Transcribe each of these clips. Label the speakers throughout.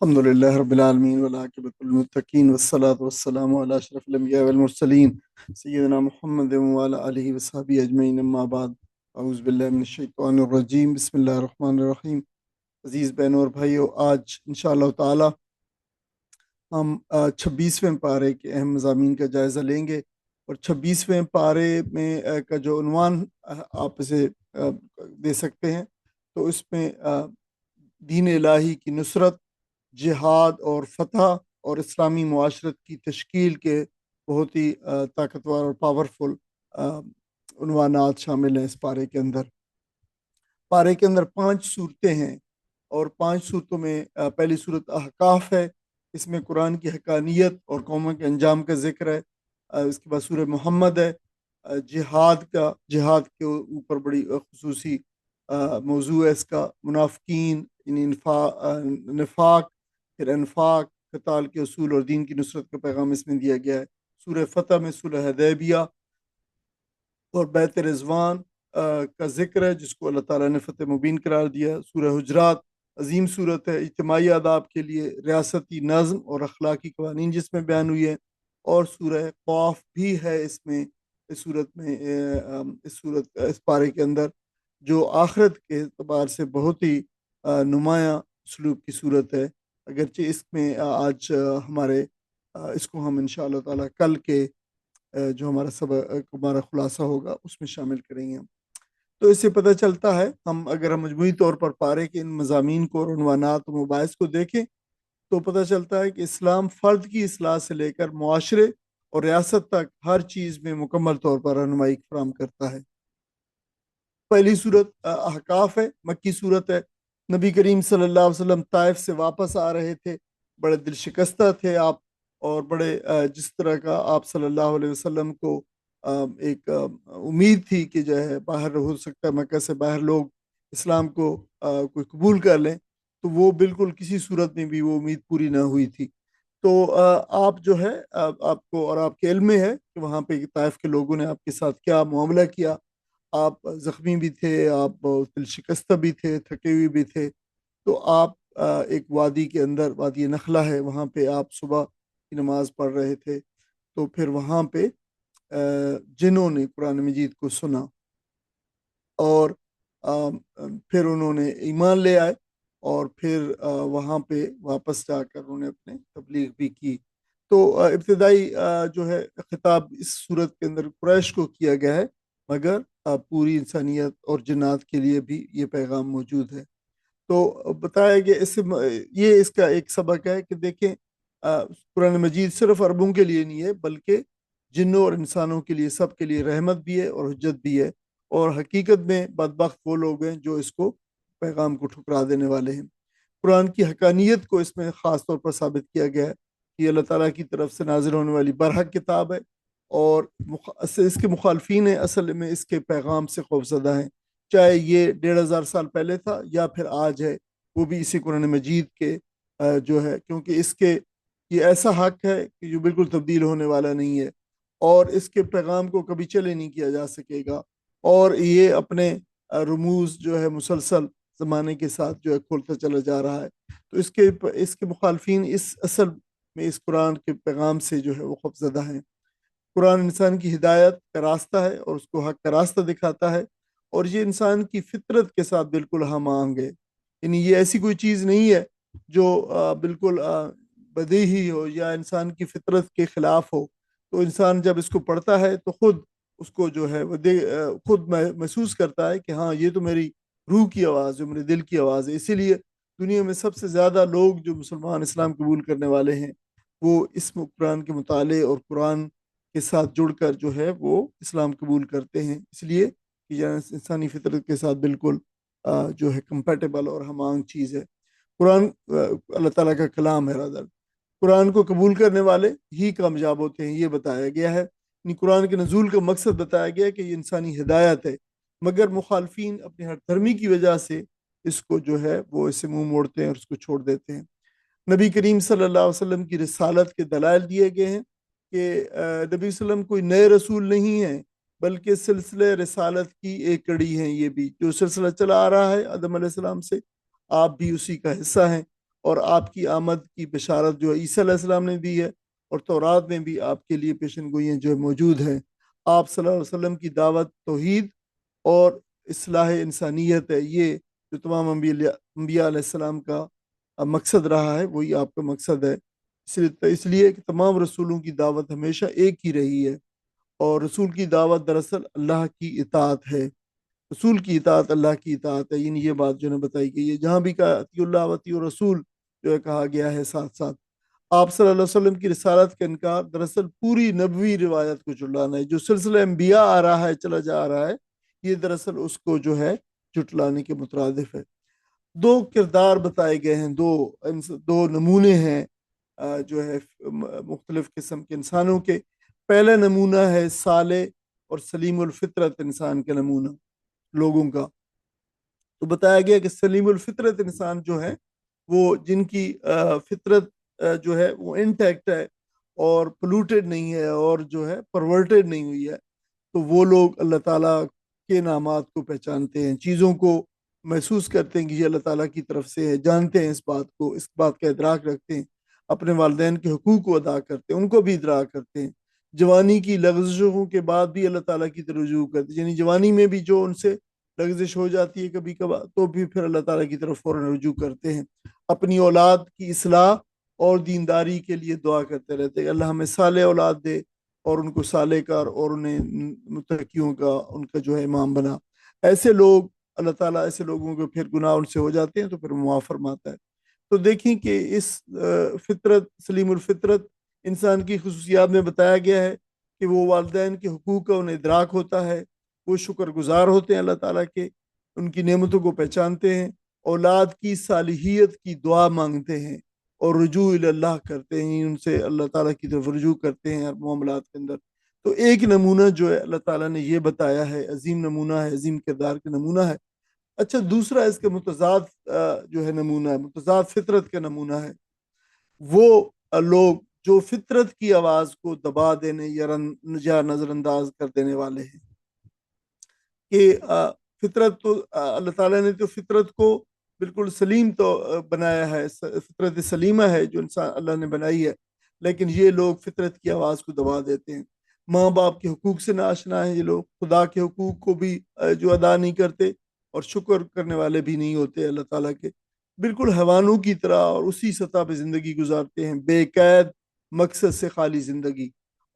Speaker 1: الحمدللہ رب العالمین والعاقبۃ للمتقین والصلاۃ والسلام علی اشرف الانبیاء والمرسلین سیدنا محمد وعلی آلہ وصحبہ اجمعین، اما بعد، اعوذ باللہ من الشیطان الرجیم، بسم اللہ الرحمن الرحیم۔ عزیز بہنوں اور بھائیوں، آج انشاءاللہ تعالی ہم 26ویں پارے کے اہم مضامین کا جائزہ لیں گے، اور 26ویں پارے میں کا جو عنوان آپ اسے دے سکتے ہیں، تو اس میں دین الہی کی نصرت، جہاد اور فتح اور اسلامی معاشرت کی تشکیل کے بہت ہی طاقتور اور پاورفل عنوانات شامل ہیں اس پارے کے اندر۔ پارے کے اندر 5 صورتیں ہیں، اور 5 صورتوں میں پہلی صورت احقاف ہے، اس میں قرآن کی حقانیت اور قوموں کے انجام کا ذکر ہے۔ اس کے بعد سورہ محمد ہے، جہاد کے اوپر بڑی خصوصی موضوع ہے اس کا، منافقین یعنی نفاق، پھر انفاق، قتال کے اصول اور دین کی نصرت کا پیغام اس میں دیا گیا ہے۔ سورہ فتح میں صلح حدیبیہ اور بیت رضوان کا ذکر ہے، جس کو اللہ تعالیٰ نے فتح مبین قرار دیا۔ سورہ حجرات عظیم صورت ہے، اجتماعی آداب کے لیے ریاستی نظم اور اخلاقی قوانین جس میں بیان ہوئی ہے۔ اور سورہ قاف بھی ہے اس میں، اس پارے کے اندر، جو آخرت کے اعتبار سے بہت ہی نمایاں اسلوب کی صورت ہے، اگرچہ اس میں آج اس کو ہم انشاءاللہ تعالیٰ کل کے جو ہمارا خلاصہ ہوگا اس میں شامل کریں گے ہم۔ تو اس سے پتہ چلتا ہے، اگر ہم مجموعی طور پر پارے کے ان مضامین کو اور عنوانات و مباحث کو دیکھیں تو پتہ چلتا ہے کہ اسلام فرد کی اصلاح سے لے کر معاشرے اور ریاست تک ہر چیز میں مکمل طور پر رہنمائی فراہم کرتا ہے۔ پہلی صورت احقاف ہے، مکی صورت ہے۔ نبی کریم صلی اللہ علیہ وسلم طائف سے واپس آ رہے تھے، بڑے دل شکستہ تھے آپ، اور بڑے جس طرح کا آپ صلی اللہ علیہ وسلم کو ایک امید تھی کہ جو ہے باہر ہو سکتا ہے مکہ سے باہر لوگ اسلام کو کوئی قبول کر لیں، تو وہ بالکل کسی صورت میں بھی وہ امید پوری نہ ہوئی تھی۔ تو آپ جو ہے آپ کو اور آپ کے علم میں ہے کہ وہاں پہ طائف کے لوگوں نے آپ کے ساتھ کیا معاملہ کیا۔ آپ زخمی بھی تھے، آپ دل شکستہ بھی تھے، تھکے ہوئے بھی تھے، تو آپ ایک وادی کے اندر، وادی نخلہ ہے، وہاں پہ آپ صبح کی نماز پڑھ رہے تھے۔ تو پھر وہاں پہ جنہوں نے قرآن مجید کو سنا اور پھر انہوں نے ایمان لے آئے، اور پھر وہاں پہ واپس جا کر انہوں نے اپنے تبلیغ بھی کی۔ تو ابتدائی جو ہے خطاب اس صورت کے اندر قریش کو کیا گیا ہے، مگر پوری انسانیت اور جنات کے لیے بھی یہ پیغام موجود ہے۔ تو بتایا گیا یہ اس کا ایک سبق ہے کہ دیکھیں، قرآن مجید صرف عربوں کے لیے نہیں ہے، بلکہ جنوں اور انسانوں کے لیے، سب کے لیے رحمت بھی ہے اور حجت بھی ہے، اور حقیقت میں بدبخت وہ لوگ ہیں جو اس کو پیغام کو ٹھکرا دینے والے ہیں۔ قرآن کی حقانیت کو اس میں خاص طور پر ثابت کیا گیا ہے کہ یہ اللہ تعالیٰ کی طرف سے نازل ہونے والی برحق کتاب ہے، اور اس کے مخالفین اصل میں اس کے پیغام سے خوفزدہ ہیں، چاہے یہ 1500 سال پہلے تھا یا پھر آج ہے، وہ بھی اسی قرآن مجید کے جو ہے، کیونکہ یہ ایسا حق ہے کہ جو بالکل تبدیل ہونے والا نہیں ہے، اور اس کے پیغام کو کبھی چلے نہیں کیا جا سکے گا، اور یہ اپنے رموز جو ہے مسلسل زمانے کے ساتھ جو ہے کھولتا چلا جا رہا ہے۔ تو اس کے مخالفین اصل میں اس قرآن کے پیغام سے جو ہے وہ خوفزدہ ہیں۔ قرآن انسان کی ہدایت کا راستہ ہے اور اس کو حق کا راستہ دکھاتا ہے، اور یہ انسان کی فطرت کے ساتھ بالکل ہم آہنگ ہے، یعنی یہ ایسی کوئی چیز نہیں ہے جو بالکل بدیہی ہو یا انسان کی فطرت کے خلاف ہو۔ تو انسان جب اس کو پڑھتا ہے تو خود اس کو جو ہے وہ خود محسوس کرتا ہے کہ ہاں، یہ تو میری روح کی آواز ہے، میرے دل کی آواز ہے۔ اسی لیے دنیا میں سب سے زیادہ لوگ جو مسلمان اسلام قبول کرنے والے ہیں، وہ اس قرآن کے مطالعے اور قرآن کے ساتھ جڑ کر جو ہے وہ اسلام قبول کرتے ہیں، اس لیے کہ یہ انسانی فطرت کے ساتھ بالکل جو ہے کمپیٹیبل اور ہم آہنگ چیز ہے۔ قرآن اللہ تعالیٰ کا کلام ہے، قرآن کو قبول کرنے والے ہی کامیاب ہوتے ہیں، یہ بتایا گیا ہے۔ قرآن کے نزول کا مقصد بتایا گیا ہے کہ یہ انسانی ہدایت ہے، مگر مخالفین اپنی ہر دھرمی کی وجہ سے اس کو جو ہے وہ اسے منہ موڑتے ہیں اور اس کو چھوڑ دیتے ہیں۔ نبی کریم صلی اللہ علیہ وسلم کی رسالت کے دلائل دیے گئے ہیں کہ نبی صلی اللہ علیہ وسلم کوئی نئے رسول نہیں ہیں، بلکہ سلسلہ رسالت کی ایک کڑی ہیں۔ یہ بھی جو سلسلہ چلا آ رہا ہے آدم علیہ السلام سے، آپ بھی اسی کا حصہ ہیں، اور آپ کی آمد کی بشارت جو عیسیٰ علیہ السلام نے دی ہے، اور تورات میں بھی آپ کے لیے پیشن گوئیاں جو ہے موجود ہیں۔ آپ صلی اللہ علیہ وسلم کی دعوت توحید اور اصلاح انسانیت ہے، یہ جو تمام انبیاء علیہ السلام کا مقصد رہا ہے، وہی آپ کا مقصد ہے۔ اس لیے کہ تمام رسولوں کی دعوت ہمیشہ ایک ہی رہی ہے، اور رسول کی دعوت دراصل اللہ کی اطاعت ہے۔ رسول کی اطاعت اللہ کی اطاعت ہے، یعنی یہ بات جو ہے بتائی گئی ہے، جہاں بھی کہا اطیع اللہ و اطیع الرسول جو ہے کہا گیا ہے ساتھ ساتھ۔ آپ صلی اللہ علیہ وسلم کی رسالت کا انکار دراصل پوری نبوی روایت کو جھٹلانا ہے۔ جو سلسلہ انبیاء آ رہا ہے، چلا جا رہا ہے، یہ دراصل اس کو جو ہے جھٹلانے کے مترادف ہے۔ دو کردار بتائے گئے ہیں، دو نمونے ہیں جو ہے مختلف قسم کے انسانوں کے۔ پہلا نمونہ ہے صالح اور سلیم الفطرت انسان کا نمونہ، لوگوں کا۔ تو بتایا گیا کہ سلیم الفطرت انسان جو ہے، وہ جن کی فطرت جو ہے وہ انٹیکٹ ہے اور پولوٹیڈ نہیں ہے، اور جو ہے پرورٹیڈ نہیں ہوئی ہے، تو وہ لوگ اللہ تعالیٰ کے نامات کو پہچانتے ہیں، چیزوں کو محسوس کرتے ہیں کہ یہ اللہ تعالیٰ کی طرف سے ہے، جانتے ہیں اس بات کو، اس بات کا ادراک رکھتے ہیں، اپنے والدین کے حقوق کو ادا کرتے ہیں، ان کو بھی ادراک کرتے ہیں، جوانی کی لغزشوں کے بعد بھی اللہ تعالیٰ کی طرف رجوع کرتے ہیں، یعنی جوانی میں بھی جو ان سے لغزش ہو جاتی ہے کبھی کبھار، تو بھی پھر اللہ تعالیٰ کی طرف فوراً رجوع کرتے ہیں، اپنی اولاد کی اصلاح اور دینداری کے لیے دعا کرتے رہتے ہیں، اللہ ہمیں صالح اولاد دے اور ان کو صالح کر، اور انہیں متقیوں کا ان کا جو ہے امام بنا۔ ایسے لوگ اللہ تعالیٰ ایسے لوگوں کو پھر گناہ ان سے ہو جاتے ہیں تو پھر معاف فرماتا ہے۔ تو دیکھیں کہ اس فطرت، سلیم الفطرت انسان کی خصوصیات میں بتایا گیا ہے کہ وہ والدین کے حقوق کا انہیں ادراک ہوتا ہے، وہ شکر گزار ہوتے ہیں اللہ تعالیٰ کے، ان کی نعمتوں کو پہچانتے ہیں، اولاد کی صالحیت کی دعا مانگتے ہیں، اور رجوع اللہ کرتے ہیں، ان سے اللہ تعالیٰ کی طرف رجوع کرتے ہیں ہر معاملات کے اندر۔ تو ایک نمونہ جو ہے اللہ تعالیٰ نے یہ بتایا ہے، عظیم نمونہ ہے، عظیم کردار کا نمونہ ہے۔ اچھا، دوسرا اس کے متضاد جو ہے نمونہ ہے، متضاد فطرت کا نمونہ ہے، وہ لوگ جو فطرت کی آواز کو دبا دینے یا نظر انداز کر دینے والے ہیں۔ کہ فطرت تو اللہ تعالیٰ نے تو فطرت کو بالکل سلیم تو بنایا ہے، فطرت سلیمہ ہے جو انسان اللہ نے بنائی ہے، لیکن یہ لوگ فطرت کی آواز کو دبا دیتے ہیں۔ ماں باپ کے حقوق سے ناآشنا ہیں یہ لوگ، خدا کے حقوق کو بھی جو ادا نہیں کرتے، اور شکر کرنے والے بھی نہیں ہوتے اللہ تعالیٰ کے، بالکل حیوانوں کی طرح، اور اسی سطح پہ زندگی گزارتے ہیں، بے قید مقصد سے خالی زندگی،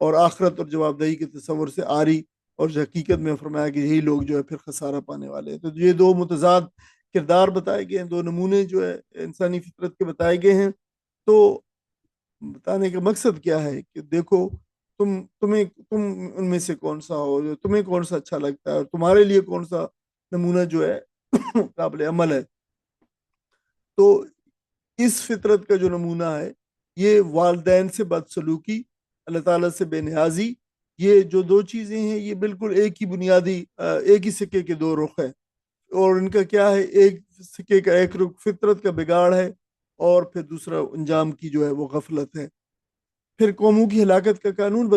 Speaker 1: اور آخرت اور جواب دہی کے تصور سے عاری، اور حقیقت میں فرمایا کہ یہی لوگ جو ہے پھر خسارہ پانے والے ہیں۔ تو یہ دو متضاد کردار بتائے گئے ہیں، دو نمونے جو ہے انسانی فطرت کے بتائے گئے ہیں۔ تو بتانے کا مقصد کیا ہے کہ دیکھو، تم ان میں سے کون سا ہو، جو تمہیں کون سا اچھا لگتا ہے، اور تمہارے لیے کون سا نمونہ جو ہے قابل عمل ہے۔ تو اس فطرت کا جو نمونہ ہے، یہ والدین سے بدسلوکی، اللہ تعالیٰ سے بے نیازی، یہ جو دو چیزیں ہیں، یہ بالکل ایک ہی بنیادی ایک ہی سکے کے دو رخ ہیں، اور ان کا کیا ہے، ایک سکے کا ایک رخ فطرت کا بگاڑ ہے، اور پھر دوسرا انجام کی جو ہے وہ غفلت ہے۔ پھر قوموں کی ہلاکت کا قانون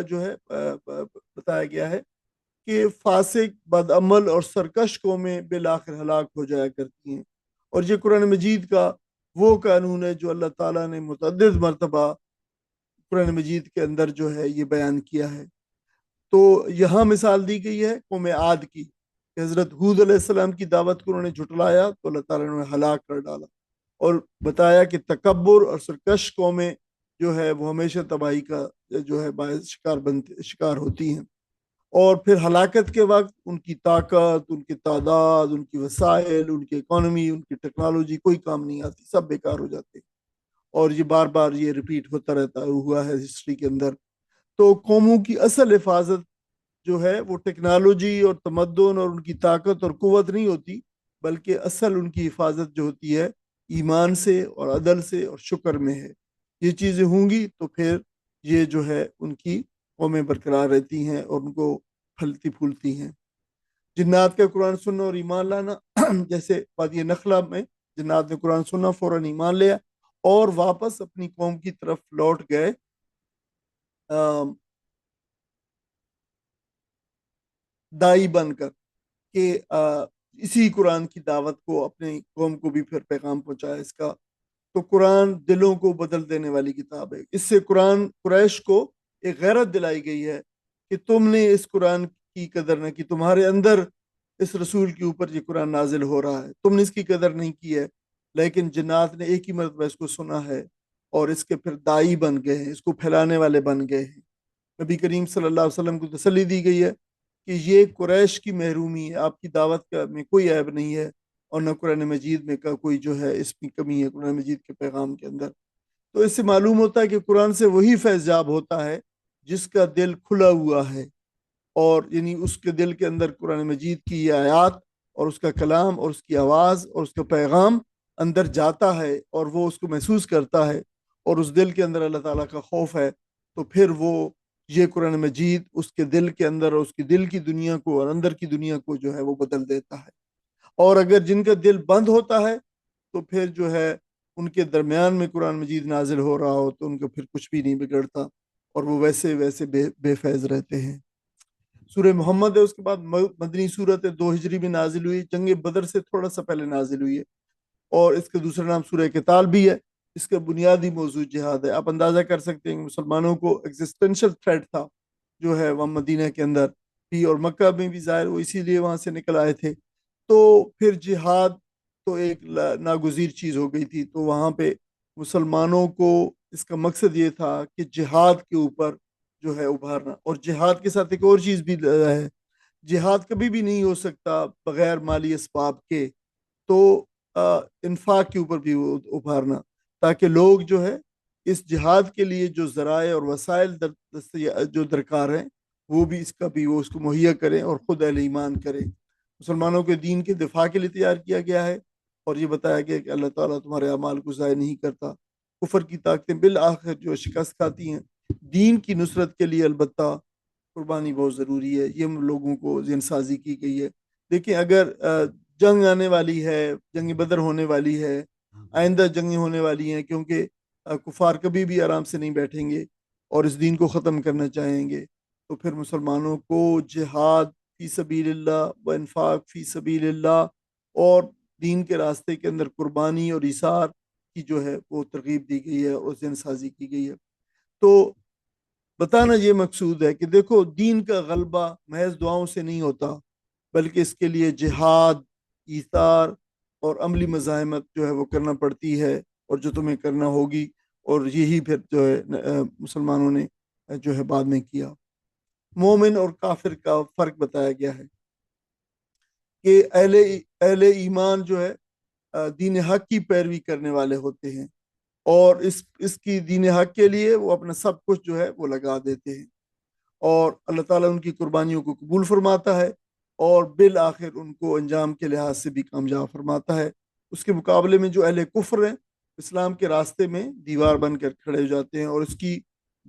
Speaker 1: جو ہے بتایا گیا ہے کہ فاسق، بدعمل اور سرکش قومیں بالآخر ہلاک ہو جایا کرتی ہیں، اور یہ قرآن مجید کا وہ قانون ہے جو اللہ تعالیٰ نے متعدد مرتبہ قرآن مجید کے اندر جو ہے یہ بیان کیا ہے۔ تو یہاں مثال دی گئی ہے قوم عاد کی، کہ حضرت حود علیہ السلام کی دعوت کو انہوں نے جھٹلایا تو اللہ تعالیٰ نے انہیں ہلاک کر ڈالا، اور بتایا کہ تکبر اور سرکش قومیں جو ہے وہ ہمیشہ تباہی کا جو ہے باعث شکار ہوتی ہیں، اور پھر ہلاکت کے وقت ان کی طاقت، ان کی تعداد، ان کی وسائل، ان کی اکانومی، ان کی ٹیکنالوجی کوئی کام نہیں آتی، سب بیکار ہو جاتے ہیں، اور یہ بار بار یہ ریپیٹ ہوتا رہتا ہوا ہے ہسٹری کے اندر۔ تو قوموں کی اصل حفاظت جو ہے وہ ٹیکنالوجی اور تمدن اور ان کی طاقت اور قوت نہیں ہوتی، بلکہ اصل ان کی حفاظت جو ہوتی ہے ایمان سے اور عدل سے اور شکر میں ہے۔ یہ چیزیں ہوں گی تو پھر یہ جو ہے ان کی قومیں برقرار رہتی ہیں اور ان کو پھلتی پھولتی ہیں۔ جنات کا قرآن سننا اور ایمان لانا، جیسے وادی نخلا میں جنات نے قرآن سننا، فوراً ایمان لیا، اور واپس اپنی قوم کی طرف لوٹ گئے، دائی بن کر، کہ اسی قرآن کی دعوت کو اپنی قوم کو بھی پھر پیغام پہنچایا اس کا، تو قرآن دلوں کو بدل دینے والی کتاب ہے۔ اس سے قرآن قریش کو ایک غیرت دلائی گئی ہے کہ تم نے اس قرآن کی قدر نہ کی، تمہارے اندر اس رسول کے اوپر یہ قرآن نازل ہو رہا ہے، تم نے اس کی قدر نہیں کی ہے، لیکن جنات نے ایک ہی مرتبہ اس کو سنا ہے اور اس کے پھر دائی بن گئے ہیں، اس کو پھیلانے والے بن گئے ہیں۔ نبی کریم صلی اللہ علیہ وسلم کو تسلی دی گئی ہے کہ یہ قریش کی محرومی ہے، آپ کی دعوت میں کوئی عیب نہیں ہے، اور نہ قرآن مجید میں کا کوئی جو ہے اس میں کمی ہے قرآن مجید کے پیغام کے اندر۔ تو اس سے معلوم ہوتا ہے کہ قرآن سے وہی فیض یاب ہوتا ہے جس کا دل کھلا ہوا ہے، اور یعنی اس کے دل کے اندر قرآن مجید کی یہ آیات اور اس کا کلام اور اس کی آواز اور اس کا پیغام اندر جاتا ہے اور وہ اس کو محسوس کرتا ہے، اور اس دل کے اندر اللہ تعالیٰ کا خوف ہے، تو پھر وہ یہ قرآن مجید اس کے دل کے اندر اور اس کی دل کی دنیا کو اور اندر کی دنیا کو جو ہے وہ بدل دیتا ہے۔ اور اگر جن کا دل بند ہوتا ہے تو پھر جو ہے ان کے درمیان میں قرآن مجید نازل ہو رہا ہو تو ان کو پھر کچھ بھی نہیں بگڑتا، اور وہ ویسے ویسے بے فیض رہتے ہیں۔ سورہ محمد ہے، اس کے بعد مدنی صورت ہے، 2 ہجری میں نازل ہوئی، جنگ بدر سے تھوڑا سا پہلے نازل ہوئی ہے، اور اس کا دوسرا نام سورہ قتال بھی ہے۔ اس کا بنیادی موضوع جہاد ہے۔ آپ اندازہ کر سکتے ہیں کہ مسلمانوں کو ایگزسٹینشل تھریٹ تھا جو ہے وہاں مدینہ کے اندر بھی، اور مکہ میں بھی ظاہر وہ اسی لیے وہاں سے نکل آئے تھے، تو پھر جہاد تو ایک ناگزیر چیز ہو گئی تھی۔ تو وہاں پہ مسلمانوں کو اس کا مقصد یہ تھا کہ جہاد کے اوپر جو ہے ابھارنا، اور جہاد کے ساتھ ایک اور چیز بھی ہے، جہاد کبھی بھی نہیں ہو سکتا بغیر مالی اسباب کے، تو انفاق کے اوپر بھی ابھارنا، تاکہ لوگ جو ہے اس جہاد کے لیے جو ذرائع اور وسائل جو درکار ہیں وہ بھی اس کو مہیا کریں اور خود اہل ایمان کریں۔ مسلمانوں کے دین کے دفاع کے لیے تیار کیا گیا ہے، اور یہ بتایا گیا کہ اللہ تعالیٰ تمہارے اعمال کو ضائع نہیں کرتا۔ کفر کی طاقتیں بالآخر جو شکست کھاتی ہیں، دین کی نصرت کے لیے البتہ قربانی بہت ضروری ہے، یہ لوگوں کو ذہن سازی کی گئی ہے۔ دیکھیں اگر جنگ آنے والی ہے، جنگ بدر ہونے والی ہے، آئندہ جنگیں ہونے والی ہیں، کیونکہ کفار کبھی بھی آرام سے نہیں بیٹھیں گے اور اس دین کو ختم کرنا چاہیں گے، تو پھر مسلمانوں کو جہاد فی سبیل اللہ و انفاق فی سبیل اللہ اور دین کے راستے کے اندر قربانی اور ایثار کی جو ہے وہ ترغیب دی گئی ہے اور ذہن سازی کی گئی ہے۔ تو بتانا یہ مقصود ہے کہ دیکھو دین کا غلبہ محض دعاؤں سے نہیں ہوتا، بلکہ اس کے لیے جہاد، ایثار اور عملی مزاحمت جو ہے وہ کرنا پڑتی ہے، اور جو تمہیں کرنا ہوگی، اور یہی پھر جو ہے مسلمانوں نے جو ہے بعد میں کیا۔ مومن اور کافر کا فرق بتایا گیا ہے کہ اہل ایمان جو ہے دین حق کی پیروی کرنے والے ہوتے ہیں، اور اس کی دین حق کے لیے وہ اپنا سب کچھ جو ہے وہ لگا دیتے ہیں، اور اللہ تعالیٰ ان کی قربانیوں کو قبول فرماتا ہے، اور بالآخر ان کو انجام کے لحاظ سے بھی کامیاب فرماتا ہے۔ اس کے مقابلے میں جو اہل کفر ہیں، اسلام کے راستے میں دیوار بن کر کھڑے ہو جاتے ہیں، اور اس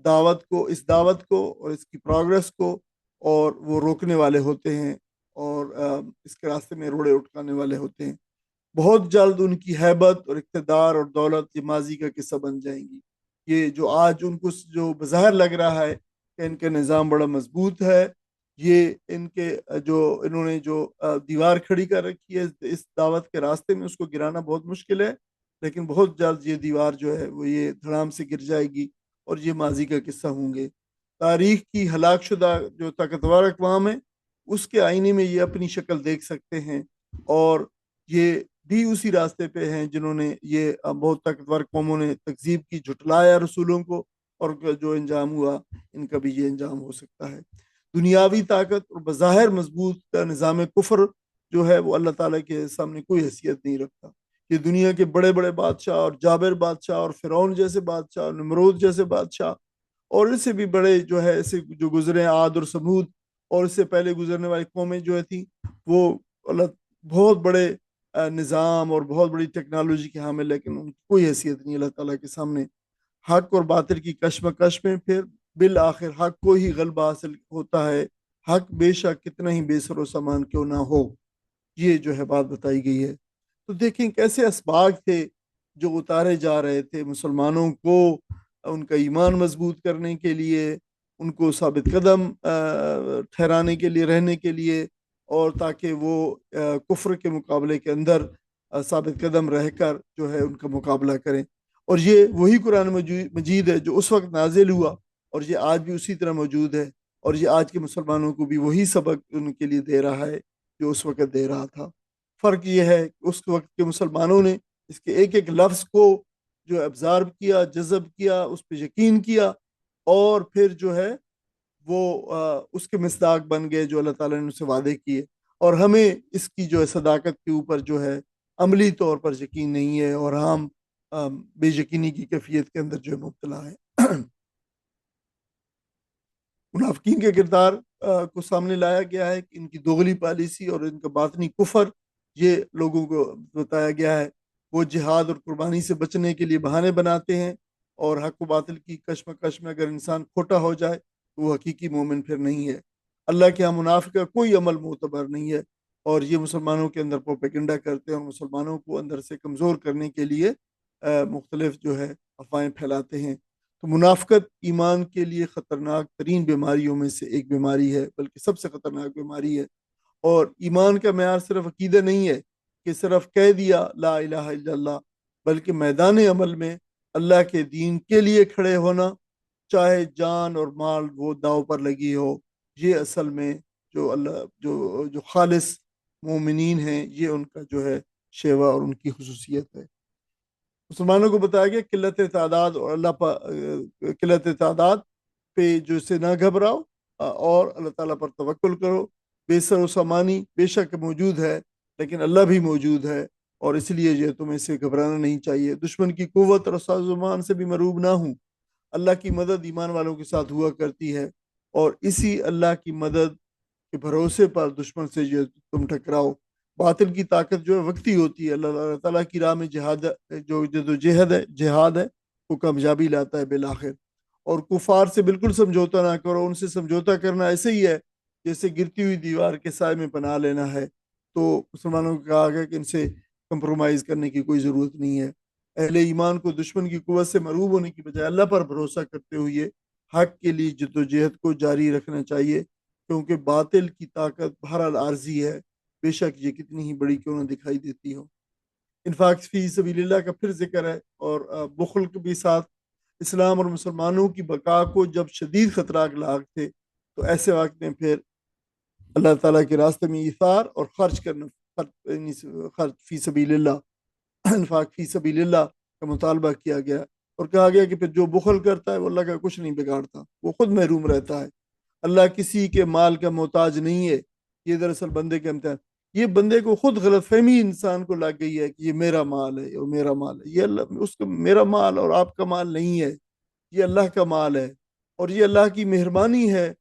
Speaker 1: دعوت کو اور اس کی پروگرس کو اور وہ روکنے والے ہوتے ہیں، اور اس کے راستے میں روڑے اٹکانے والے ہوتے ہیں۔ بہت جلد ان کی ہیبت اور اقتدار اور دولت یہ ماضی کا قصہ بن جائیں گی۔ یہ جو آج ان کو جو بظاہر لگ رہا ہے کہ ان کا نظام بڑا مضبوط ہے، یہ انہوں نے جو دیوار کھڑی کر رکھی ہے اس دعوت کے راستے میں، اس کو گرانا بہت مشکل ہے، لیکن بہت جلد یہ دیوار جو ہے وہ یہ دھڑام سے گر جائے گی، اور یہ ماضی کا قصہ ہوں گے۔ تاریخ کی ہلاک شدہ جو طاقتور اقوام ہیں، اس کے آئینے میں یہ اپنی شکل دیکھ سکتے ہیں، اور یہ بھی اسی راستے پہ ہیں جنہوں نے یہ بہت طاقتور قوموں نے تکذیب کی، جھٹلایا رسولوں کو، اور جو انجام ہوا ان کا بھی یہ انجام ہو سکتا ہے۔ دنیاوی طاقت اور بظاہر مضبوط کا نظام کفر جو ہے وہ اللہ تعالیٰ کے سامنے کوئی حیثیت نہیں رکھتا۔ یہ دنیا کے بڑے بڑے بادشاہ اور جابر بادشاہ اور فرعون جیسے بادشاہ اور نمرود جیسے بادشاہ، اور اس سے بھی بڑے جو ہے ایسے جو گزرے عاد اور سمود، اور اس سے پہلے گزرنے والی قومیں جو تھیں، وہ بہت بڑے نظام اور بہت بڑی ٹیکنالوجی کے حامل، لیکن ان کی کوئی حیثیت نہیں اللہ تعالیٰ کے سامنے۔ حق اور باطل کی کشمکش میں پھر بالآخر حق کو ہی غلبہ حاصل ہوتا ہے، حق بے شک کتنا ہی بے سر و سامان کیوں نہ ہو، یہ جو ہے بات بتائی گئی ہے۔ تو دیکھیں کیسے اسباق تھے جو اتارے جا رہے تھے مسلمانوں کو ان کا ایمان مضبوط کرنے کے لیے، ان کو ثابت قدم ٹھہرانے کے لیے، رہنے کے لیے، اور تاکہ وہ کفر کے مقابلے کے اندر ثابت قدم رہ کر جو ہے ان کا مقابلہ کریں۔ اور یہ وہی قرآن مجید ہے جو اس وقت نازل ہوا، اور یہ آج بھی اسی طرح موجود ہے، اور یہ آج کے مسلمانوں کو بھی وہی سبق ان کے لیے دے رہا ہے جو اس وقت دے رہا تھا۔ فرق یہ ہے کہ اس وقت کے مسلمانوں نے اس کے ایک ایک لفظ کو جو ابزارب کیا، جذب کیا، اس پہ یقین کیا، اور پھر جو ہے وہ اس کے مصداق بن گئے جو اللہ تعالیٰ نے اسے وعدے کیے۔ اور ہمیں اس کی جو ہے صداقت کے اوپر جو ہے عملی طور پر یقین نہیں ہے، اور ہم بے یقینی کی کیفیت کے اندر جو ہے مبتلا ہے۔ منافقین کے کردار کو سامنے لایا گیا ہے کہ ان کی دوغلی پالیسی اور ان کا باطنی کفر یہ لوگوں کو بتایا گیا ہے۔ وہ جہاد اور قربانی سے بچنے کے لیے بہانے بناتے ہیں، اور حق و باطل کی کشمکش میں اگر انسان کھوٹا ہو جائے تو وہ حقیقی مومن پھر نہیں ہے۔ اللہ کے ہاں منافق کا کوئی عمل معتبر نہیں ہے، اور یہ مسلمانوں کے اندر پروپیگنڈا کرتے ہیں اور مسلمانوں کو اندر سے کمزور کرنے کے لیے مختلف جو ہے افواہیں پھیلاتے ہیں۔ تو منافقت ایمان کے لیے خطرناک ترین بیماریوں میں سے ایک بیماری ہے، بلکہ سب سے خطرناک بیماری ہے۔ اور ایمان کا معیار صرف عقیدہ نہیں ہے کہ صرف کہہ دیا لا الہ الا اللہ، بلکہ میدان عمل میں اللہ کے دین کے لیے کھڑے ہونا، چاہے جان اور مال وہ داؤ پر لگی ہو۔ یہ اصل میں جو اللہ جو خالص مومنین ہیں، یہ ان کا جو ہے شیوا اور ان کی خصوصیت ہے۔ مسلمانوں کو بتایا گیا قلت تعداد اور قلت تعداد پہ جو سے نہ گھبراؤ، اور اللہ تعالیٰ پر توکل کرو۔ بے سر و سامانی بے شک موجود ہے، لیکن اللہ بھی موجود ہے، اور اس لیے یہ تمہیں سے گھبرانا نہیں چاہیے۔ دشمن کی قوت اور سازومان سے بھی مروب نہ ہوں۔ اللہ کی مدد ایمان والوں کے ساتھ ہوا کرتی ہے، اور اسی اللہ کی مدد کے بھروسے پر دشمن سے جو تم ٹکراؤ۔ باطل کی طاقت جو ہے وقتی ہوتی ہے، اللہ تعالیٰ کی راہ میں جو جہاد ہے وہ کامیابی لاتا ہے بالآخر۔ اور کفار سے بالکل سمجھوتا نہ کرو، ان سے سمجھوتا کرنا ایسے ہی ہے جیسے گرتی ہوئی دیوار کے سائے میں پناہ لینا ہے۔ تو مسلمانوں کو کہا گیا کہ ان سے کمپرومائز کرنے کی کوئی ضرورت نہیں ہے۔ اہل ایمان کو دشمن کی قوت سے مرعوب ہونے کی بجائے اللہ پر بھروسہ کرتے ہوئے حق کے لیے جدوجہد کو جاری رکھنا چاہیے، کیونکہ باطل کی طاقت بہرحال عارضی ہے، بے شک یہ کتنی ہی بڑی کیوں نہ دکھائی دیتی ہو۔ انفاق فی سبیل اللہ کا پھر ذکر ہے، اور بخل کے بھی ساتھ۔ اسلام اور مسلمانوں کی بقا کو جب شدید خطرات لاحق تھے تو ایسے وقت میں پھر اللہ تعالیٰ کے راستے میں ایثار اور خرچ کرنا، خرچ فی سبیل اللہ، انفاق فی سبیل اللہ کا مطالبہ کیا گیا، اور کہا گیا کہ پھر جو بخل کرتا ہے وہ اللہ کا کچھ نہیں بگاڑتا، وہ خود محروم رہتا ہے۔ اللہ کسی کے مال کا محتاج نہیں ہے۔ یہ دراصل بندے کے امتحان، یہ بندے کو خود غلط فہمی انسان کو لگ گئی ہے کہ یہ میرا مال ہے اور میرا مال ہے۔ یہ اللہ اس کا میرا مال اور آپ کا مال نہیں ہے، یہ اللہ کا مال ہے، اور یہ اللہ کی مہربانی ہے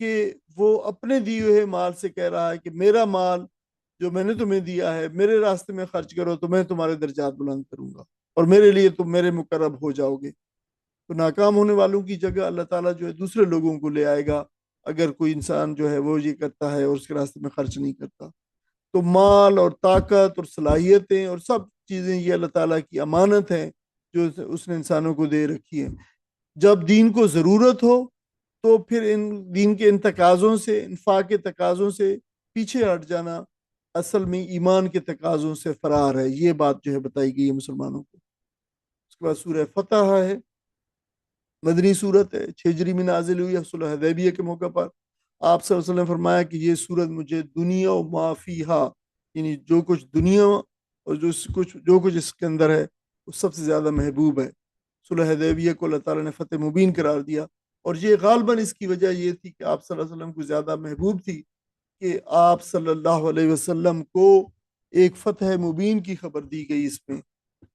Speaker 1: کہ وہ اپنے دیے ہوئے مال سے کہہ رہا ہے کہ میرا مال جو میں نے تمہیں دیا ہے میرے راستے میں خرچ کرو تو میں تمہارے درجات بلند کروں گا، اور میرے لیے تم میرے مقرب ہو جاؤ گے۔ تو ناکام ہونے والوں کی جگہ اللہ تعالیٰ جو ہے دوسرے لوگوں کو لے آئے گا، اگر کوئی انسان جو ہے وہ یہ کرتا ہے اور اس کے راستے میں خرچ نہیں کرتا۔ تو مال اور طاقت اور صلاحیتیں اور سب چیزیں یہ اللہ تعالیٰ کی امانت ہیں جو اس نے انسانوں کو دے رکھی ہیں۔ جب دین کو ضرورت ہو تو پھر ان دین کے ان تقاضوں سے، انفاق کے تقاضوں سے پیچھے ہٹ جانا اصل میں ایمان کے تقاضوں سے فرار ہے۔ یہ بات جو ہے بتائی گئی ہے مسلمانوں کو۔ اس کے بعد سورہ فتح ہے، مدنی صورت ہے، 6 ہجری میں نازل ہوئی ہے صلح حدیبیہ کے موقع پر۔ آپ صلی اللہ علیہ وسلم نے فرمایا کہ یہ صورت مجھے دنیا و ما فیہا، یعنی جو کچھ دنیا اور جو کچھ اس کے اندر ہے وہ سب سے زیادہ محبوب ہے۔ صلح حدیبیہ کو اللہ تعالیٰ نے فتح مبین قرار دیا، اور یہ غالباً اس کی وجہ یہ تھی کہ آپ صلی اللہ علیہ وسلم کو زیادہ محبوب تھی کہ آپ صلی اللہ علیہ وسلم کو ایک فتح مبین کی خبر دی گئی۔ اس میں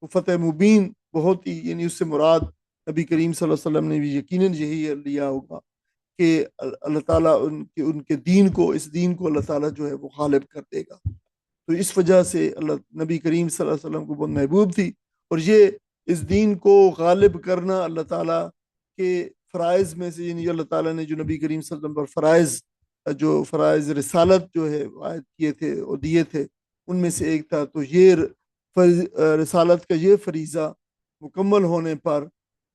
Speaker 1: وہ فتح مبین بہت ہی، یعنی اس سے مراد نبی کریم صلی اللہ علیہ وسلم نے بھی یقیناً یہی لیا ہوگا کہ اللہ تعالیٰ ان کے دین کو، اس دین کو اللہ تعالیٰ جو ہے وہ غالب کر دے گا۔ تو اس وجہ سے نبی کریم صلی اللہ علیہ وسلم کو بہت محبوب تھی، اور یہ اس دین کو غالب کرنا اللہ تعالیٰ کے فرائض میں سے، یعنی اللہ تعالیٰ نے جو نبی کریم صلی اللہ علیہ وسلم پر فرائض رسالت جو ہے عائد کیے تھے اور دیے تھے ان میں سے ایک تھا۔ تو یہ رسالت کا یہ فریضہ مکمل ہونے پر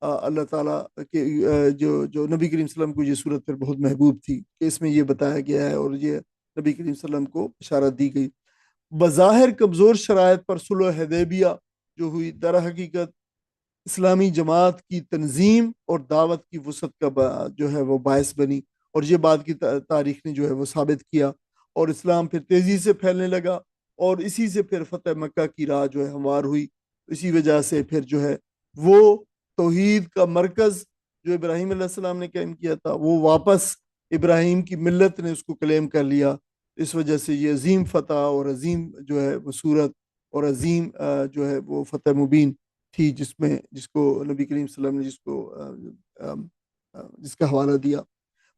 Speaker 1: اللہ تعالیٰ کے جو نبی کریم صلی اللہ علیہ وسلم کو یہ صورت پھر بہت محبوب تھی کہ اس میں یہ بتایا گیا ہے، اور یہ نبی کریم صلی اللہ علیہ وسلم کو اشارت دی گئی۔ بظاہر کمزور شرائط پر صلح حدیبیہ جو ہوئی، در حقیقت اسلامی جماعت کی تنظیم اور دعوت کی وسعت کا جو ہے وہ باعث بنی، اور یہ بات کی تاریخ نے جو ہے وہ ثابت کیا، اور اسلام پھر تیزی سے پھیلنے لگا، اور اسی سے پھر فتح مکہ کی راہ جو ہے ہموار ہوئی۔ اسی وجہ سے پھر جو ہے وہ توحید کا مرکز جو ابراہیم علیہ السلام نے قائم کیا تھا، وہ واپس ابراہیم کی ملت نے اس کو کلیم کر لیا۔ اس وجہ سے یہ عظیم فتح اور عظیم جو ہے وہ صورت اور عظیم جو ہے وہ فتح مبین تھی، جس کو نبی کریم صلی اللہ علیہ وسلم نے جس کا حوالہ دیا۔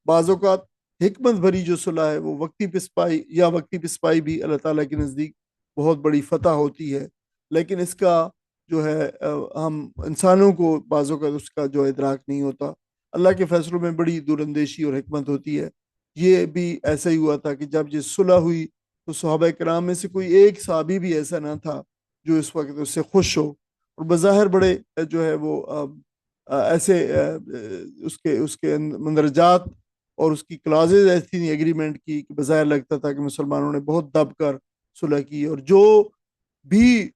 Speaker 1: بعض اوقات حکمت بھری جو صلح ہے وہ وقتی پسپائی بھی اللہ تعالیٰ کے نزدیک بہت بڑی فتح ہوتی ہے، لیکن اس کا جو ہے ہم انسانوں کو بعض اوقات اس کا جو ادراک نہیں ہوتا۔ اللہ کے فیصلوں میں بڑی دوراندیشی اور حکمت ہوتی ہے۔ یہ بھی ایسا ہی ہوا تھا کہ جب یہ صلح ہوئی تو صحابہ کرام میں سے کوئی ایک صحابی بھی ایسا نہ تھا جو اس وقت اس سے خوش ہو، اور بظاہر بڑے جو ہے وہ ایسے اس کے مندرجات اور اس کی کلازز ایسی تھیں ایگریمنٹ کی کہ بظاہر لگتا تھا کہ مسلمانوں نے بہت دب کر صلح کی، اور جو بھی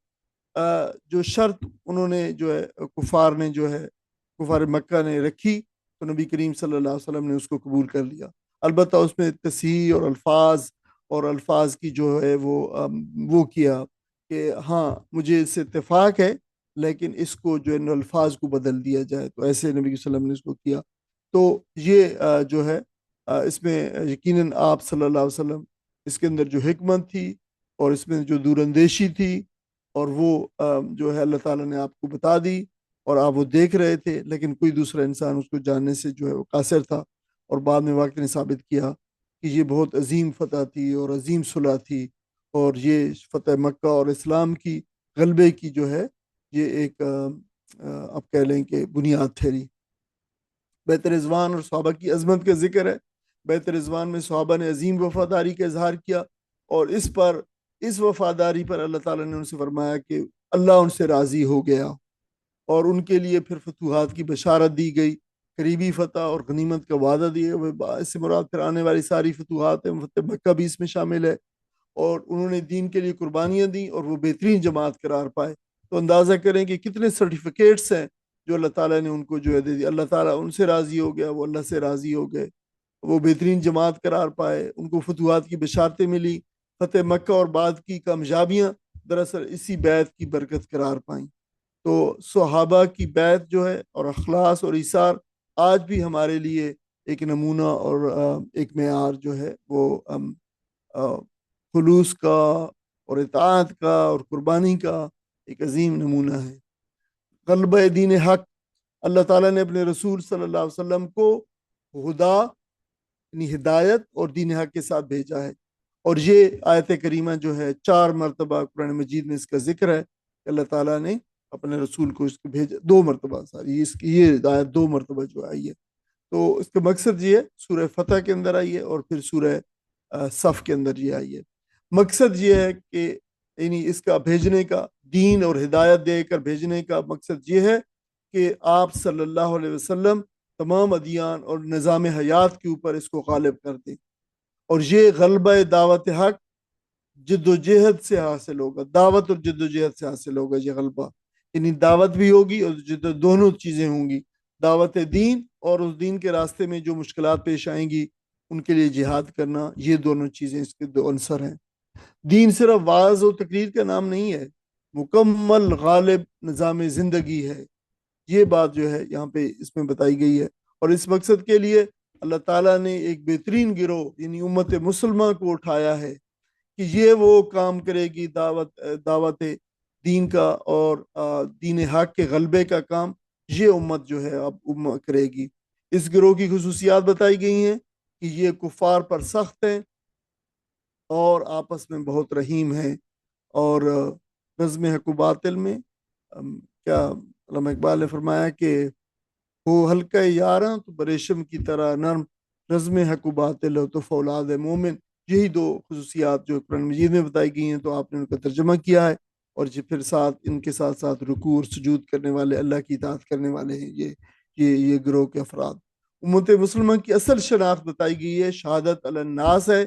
Speaker 1: جو شرط انہوں نے جو ہے کفار مکہ نے رکھی، تو نبی کریم صلی اللہ علیہ وسلم نے اس کو قبول کر لیا۔ البتہ اس میں تصحیح اور الفاظ کی جو ہے وہ کیا کہ ہاں مجھے اس سے اتفاق ہے، لیکن اس کو جو ہے الفاظ کو بدل دیا جائے، تو ایسے نبی صلی اللہ علیہ وسلم نے اس کو کیا۔ تو یہ جو ہے اس میں یقیناً آپ صلی اللہ علیہ وسلم، اس کے اندر جو حکمت تھی اور اس میں جو دوراندیشی تھی، اور وہ جو ہے اللہ تعالیٰ نے آپ کو بتا دی اور آپ وہ دیکھ رہے تھے، لیکن کوئی دوسرا انسان اس کو جاننے سے جو ہے وہ قاصر تھا، اور بعد میں واقعہ نے ثابت کیا کہ یہ بہت عظیم فتح تھی اور عظیم صلح تھی، اور یہ فتح مکہ اور اسلام کی غلبے کی جو ہے یہ ایک آپ کہہ لیں کہ بنیاد ٹھہری۔ بیت رضوان اور صحابہ کی عظمت کا ذکر ہے۔ بیت رضوان میں صحابہ نے عظیم وفاداری کا اظہار کیا، اور اس وفاداری پر اللہ تعالیٰ نے ان سے فرمایا کہ اللہ ان سے راضی ہو گیا، اور ان کے لیے پھر فتوحات کی بشارت دی گئی، قریبی فتح اور غنیمت کا وعدہ دیا۔ اس سے مراد پھر آنے والی ساری فتوحات ہیں، فتح مکہ بھی اس میں شامل ہے، اور انہوں نے دین کے لیے قربانیاں دیں اور وہ بہترین جماعت قرار پائے۔ تو اندازہ کریں کہ کتنے سرٹیفکیٹس ہیں جو اللہ تعالیٰ نے ان کو جو ہے دے دی۔ اللہ تعالیٰ ان سے راضی ہو گیا، وہ اللہ سے راضی ہو گئے، وہ بہترین جماعت قرار پائے، ان کو فتوحات کی بشارتیں ملی۔ فتح مکہ اور بعد کی کامیابیاں دراصل اسی بیعت کی برکت قرار پائیں۔ تو صحابہ کی بیعت جو ہے اور اخلاص اور ایثار آج بھی ہمارے لیے ایک نمونہ اور ایک معیار جو ہے وہ خلوص کا اور اطاعت کا اور قربانی کا ایک عظیم نمونہ ہے۔ غلبہ دین حق، اللہ تعالیٰ نے اپنے رسول صلی اللہ علیہ وسلم کو ہدا یعنی ہدایت اور دین حق کے ساتھ بھیجا ہے، اور یہ آیت کریمہ جو ہے 4 مرتبہ قرآن مجید میں اس کا ذکر ہے کہ اللہ تعالیٰ نے اپنے رسول کو اس کو بھیجا 2 مرتبہ، یہ آیت 2 مرتبہ جو آئی ہے۔ تو اس کا مقصد یہ ہے، سورہ فتح کے اندر آئی ہے اور پھر سورہ صف کے اندر یہ آئی ہے۔ مقصد یہ ہے کہ یعنی اس کا بھیجنے کا، دین اور ہدایت دے کر بھیجنے کا مقصد یہ ہے کہ آپ صلی اللہ علیہ وسلم تمام ادیان اور نظام حیات کے اوپر اس کو غالب کر دیں، اور یہ غلبہ دعوت حق جد و جہد سے حاصل ہوگا، دعوت اور جد و جہد سے حاصل ہوگا یہ غلبہ، یعنی دعوت بھی ہوگی اور دونوں چیزیں ہوں گی، دعوت دین اور اس دین کے راستے میں جو مشکلات پیش آئیں گی ان کے لیے جہاد کرنا، یہ دونوں چیزیں اس کے 2 عنصر ہیں۔ دین صرف وعظ و تقریر کا نام نہیں ہے، مکمل غالب نظام زندگی ہے۔ یہ بات جو ہے یہاں پہ اس میں بتائی گئی ہے، اور اس مقصد کے لیے اللہ تعالیٰ نے ایک بہترین گروہ یعنی امت مسلمہ کو اٹھایا ہے کہ یہ وہ کام کرے گی، دعوت دین کا اور دین حق کے غلبے کا کام یہ امت جو ہے اب کرے گی۔ اس گروہ کی خصوصیات بتائی گئی ہیں کہ یہ کفار پر سخت ہیں اور آپس میں بہت رحیم ہیں، اور نظم حق و باطل میں کیا علامہ اقبال نے فرمایا کہ ہو ہلکا یاراں تو بریشم کی طرح نرم، نظم حق و باطل ہو تو فولاد مومن۔ یہی 2 خصوصیات جو قرآن مجید میں بتائی گئی ہیں، تو آپ نے ان کا ترجمہ کیا ہے، اور پھر ان کے ساتھ ساتھ رکوع اور سجود کرنے والے، اللہ کی اطاعت کرنے والے ہیں یہ گروہ کے افراد۔ امت مسلمہ کی اصل شناخت بتائی گئی ہے، شہادت علی الناس ہے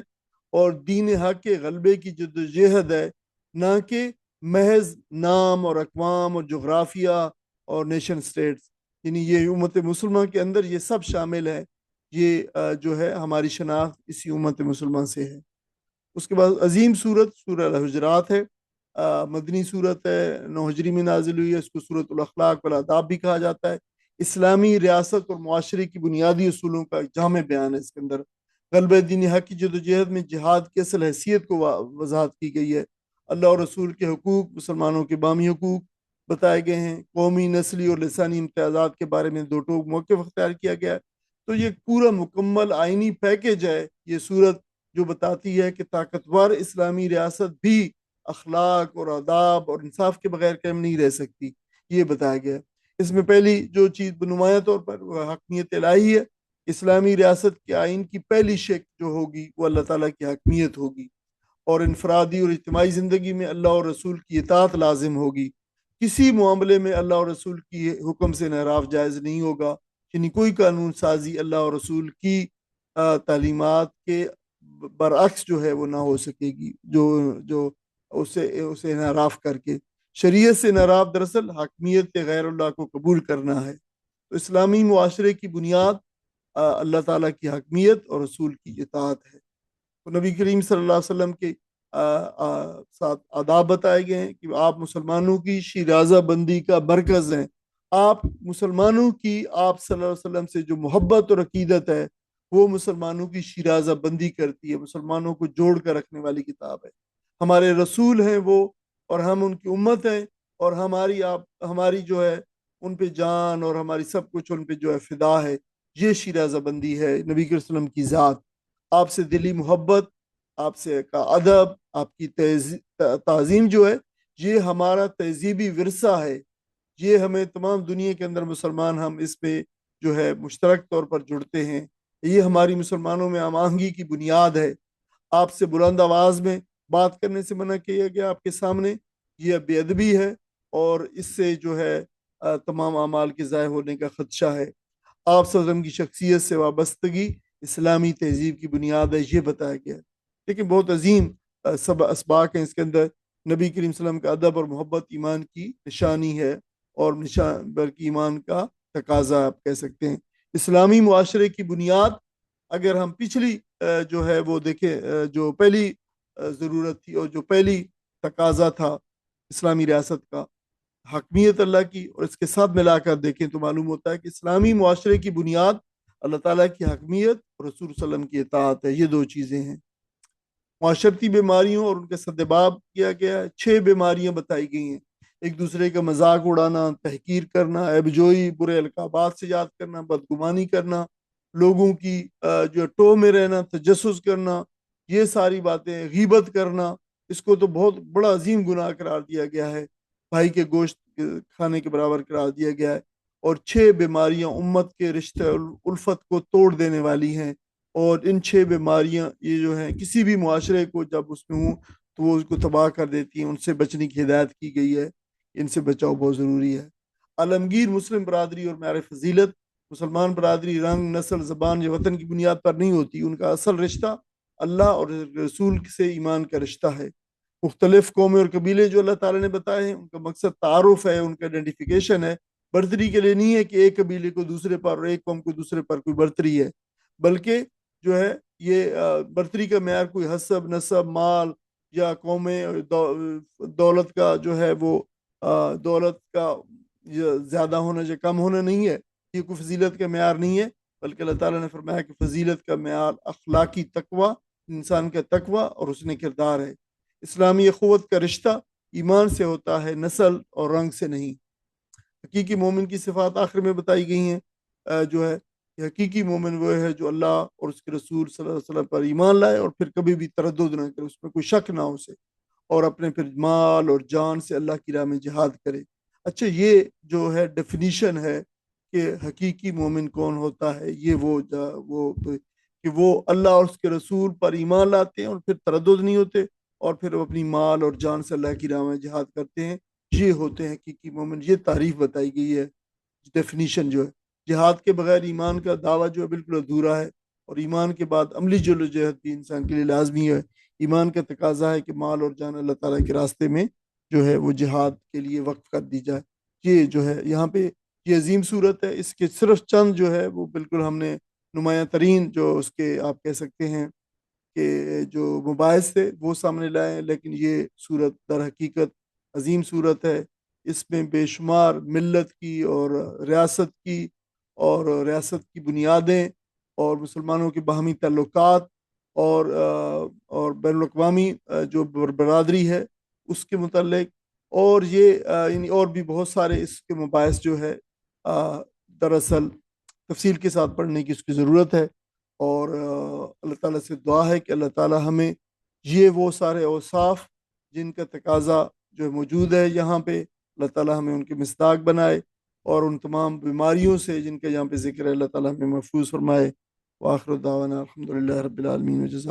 Speaker 1: اور دین حق کے غلبے کی جد و جہد ہے، نہ کہ محض نام اور اقوام اور جغرافیہ اور نیشن اسٹیٹس. یعنی یہ امت مسلمہ کے اندر یہ سب شامل ہے. یہ جو ہے ہماری شناخت اسی امت مسلمہ سے ہے. اس کے بعد عظیم صورت سورہ الحجرات ہے. مدنی صورت ہے، 9 ہجری میں نازل ہوئی ہے. اس کو سورۃ الاخلاق والآداب بھی کہا جاتا ہے. اسلامی ریاست اور معاشرے کی بنیادی اصولوں کا ایک جامع بیان ہے. اس کے اندر غلبہ دین حق کی جدوجہد میں جہاد کی اصل حیثیت کو وضاحت کی گئی ہے. اللہ اور رسول کے حقوق، مسلمانوں کے بامی حقوق بتائے گئے ہیں. قومی، نسلی اور لسانی امتیازات کے بارے میں دو ٹوک موقف اختیار کیا گیا ہے. تو یہ پورا مکمل آئینی پیکج ہے یہ صورت، جو بتاتی ہے کہ طاقتور اسلامی ریاست بھی اخلاق اور آداب اور انصاف کے بغیر قائم نہیں رہ سکتی. یہ بتایا گیا ہے. اس میں پہلی جو چیز بنمایاں طور پر وہ حکمیت الہی ہے. اسلامی ریاست کے آئین کی پہلی شکل جو ہوگی وہ اللہ تعالیٰ کی حکمیت ہوگی، اور انفرادی اور اجتماعی زندگی میں اللہ اور رسول کی اطاعت لازم ہوگی. کسی معاملے میں اللہ اور رسول کی حکم سے انحراف جائز نہیں ہوگا. یعنی کوئی قانون سازی اللہ اور رسول کی تعلیمات کے برعکس جو ہے وہ نہ ہو سکے گی، جو جو اسے انحراف کر کے. شریعت سے انحراف دراصل حاکمیت غیر اللہ کو قبول کرنا ہے. تو اسلامی معاشرے کی بنیاد اللہ تعالیٰ کی حاکمیت اور رسول کی اطاعت ہے. تو نبی کریم صلی اللہ علیہ وسلم کے ساتھ آداب بتائے گئے ہیں کہ آپ مسلمانوں کی شیرازہ بندی کا مرکز ہیں. آپ مسلمانوں کی آپ صلی اللہ علیہ وسلم سے جو محبت اور عقیدت ہے وہ مسلمانوں کی شیرازہ بندی کرتی ہے، مسلمانوں کو جوڑ کر رکھنے والی کتاب ہے. ہمارے رسول ہیں وہ، اور ہم ان کی امت ہیں، اور ہماری جو ہے ان پہ جان اور ہماری سب کچھ ان پہ جو ہے فدا ہے. یہ شیرازہ بندی ہے نبی کریم صلی اللہ علیہ وسلم کی ذات. آپ سے دلی محبت، آپ سے کا ادب، آپ کی تعظیم جو ہے یہ ہمارا تہذیبی ورثہ ہے. یہ ہمیں تمام دنیا کے اندر مسلمان ہم اس پہ جو ہے مشترک طور پر جڑتے ہیں. یہ ہماری مسلمانوں میں ہم آہنگی کی بنیاد ہے. آپ سے بلند آواز میں بات کرنے سے منع کیا گیا آپ کے سامنے، یہ بے ادبی ہے، اور اس سے جو ہے تمام اعمال کے ضائع ہونے کا خدشہ ہے. آپ صلی اللہ علیہ وسلم کی شخصیت سے وابستگی اسلامی تہذیب کی بنیاد ہے، یہ بتایا گیا ہے. لیکن بہت عظیم سب اسباق ہیں اس کے اندر. نبی کریم صلی اللہ علیہ وسلم کا ادب اور محبت ایمان کی نشانی ہے، اور بلکہ ایمان کا تقاضا آپ کہہ سکتے ہیں. اسلامی معاشرے کی بنیاد اگر ہم پچھلی جو ہے وہ دیکھیں، جو پہلی ضرورت تھی اور جو پہلی تقاضا تھا اسلامی ریاست کا، حکمیت اللہ کی، اور اس کے ساتھ ملا کر دیکھیں تو معلوم ہوتا ہے کہ اسلامی معاشرے کی بنیاد اللہ تعالیٰ کی حکمیت اور رسول صلی اللہ علیہ وسلم کی اطاعت ہے. یہ دو چیزیں ہیں. معاشرتی بیماریوں اور ان کے سدباب کیا گیا ہے. 6 بیماریاں بتائی گئی ہیں. ایک دوسرے کا مذاق اڑانا، تحقیر کرنا، عیب جوئی، برے القابات سے یاد کرنا، بدگمانی کرنا، لوگوں کی جو ٹو میں رہنا، تجسس کرنا، یہ ساری باتیں، غیبت کرنا، اس کو تو بہت بڑا عظیم گناہ قرار دیا گیا ہے. بھائی کے گوشت کھانے کے برابر قرار دیا گیا ہے. اور 6 بیماریاں امت کے رشتے الفت کو توڑ دینے والی ہیں. اور ان 6 بیماریاں یہ جو ہیں کسی بھی معاشرے کو جب اس میں ہوں تو وہ اس کو تباہ کر دیتی ہیں. ان سے بچنے کی ہدایت کی گئی ہے. ان سے بچاؤ بہت ضروری ہے. عالمگیر مسلم برادری اور معیار فضیلت. مسلمان برادری رنگ، نسل، زبان یا وطن کی بنیاد پر نہیں ہوتی. ان کا اصل رشتہ اللہ اور رسول سے ایمان کا رشتہ ہے. مختلف قومیں اور قبیلے جو اللہ تعالیٰ نے بتائے ہیں ان کا مقصد تعارف ہے، ان کا آئیڈینٹیفیکیشن ہے. برتری کے لیے نہیں ہے کہ ایک قبیلے کو دوسرے پر اور ایک قوم کو دوسرے پر کوئی برتری ہے، بلکہ جو ہے یہ برتری کا معیار کوئی حسب، نسب، مال یا قومیں دولت کا جو ہے وہ دولت کا زیادہ ہونا یا کم ہونا نہیں ہے. یہ کوئی فضیلت کا معیار نہیں ہے، بلکہ اللہ تعالیٰ نے فرمایا کہ فضیلت کا معیار اخلاقی تقوی، انسان کا تقوی اور حسن کردار ہے. اسلامی اخوت کا رشتہ ایمان سے ہوتا ہے، نسل اور رنگ سے نہیں. حقیقی مومن کی صفات آخر میں بتائی گئی ہیں جو ہے کہ حقیقی مومن وہ ہے جو اللہ اور اس کے رسول صلی اللہ علیہ وسلم پر ایمان لائے اور پھر کبھی بھی تردد نہ کرے، اس میں کوئی شک نہ ہو اسے، اور اپنے پھر مال اور جان سے اللہ کی راہ میں جہاد کرے. اچھا، یہ جو ہے ڈیفینیشن ہے کہ حقیقی مومن کون ہوتا ہے. یہ کہ وہ اللہ اور اس کے رسول پر ایمان لاتے ہیں اور پھر تردد نہیں ہوتے، اور پھر وہ اپنی مال اور جان سے اللہ کی راہ میں جہاد کرتے ہیں. یہ ہوتے ہیں حقیقی مومن. یہ تعریف بتائی گئی ہے، ڈیفینیشن جو ہے. جہاد کے بغیر ایمان کا دعویٰ جو ہے بالکل ادھورا ہے، اور ایمان کے بعد عملی جدوجہد بھی انسان کے لیے لازمی ہے. ایمان کا تقاضا ہے کہ مال اور جان اللہ تعالیٰ کے راستے میں جو ہے وہ جہاد کے لیے وقف کر دی جائے۔ یہ جو ہے یہاں پہ یہ عظیم صورت ہے، اس کے صرف چند جو ہے وہ بالکل ہم نے نمایاں ترین جو اس کے آپ کہہ سکتے ہیں کہ جو مباحث تھے وہ سامنے لائے ہیں، لیکن یہ صورت در حقیقت عظیم صورت ہے۔ اس میں بے شمار ملت کی اور ریاست کی بنیادیں اور مسلمانوں کے باہمی تعلقات اور بین الاقوامی جو برادری ہے اس کے متعلق، اور یہ یعنی اور بھی بہت سارے اس کے مباحث جو ہے دراصل تفصیل کے ساتھ پڑھنے کی اس کی ضرورت ہے۔ اور اللہ تعالیٰ سے دعا ہے کہ اللہ تعالیٰ ہمیں یہ وہ سارے اوصاف جن کا تقاضا جو موجود ہے یہاں پہ، اللہ تعالیٰ ہمیں ان کے مصداق بنائے، اور ان تمام بیماریوں سے جن کا یہاں پہ ذکر ہے اللہ تعالیٰ ہمیں محفوظ فرمائے۔ وآخر دعوانا الحمد للہ رب العالمین، وجزاک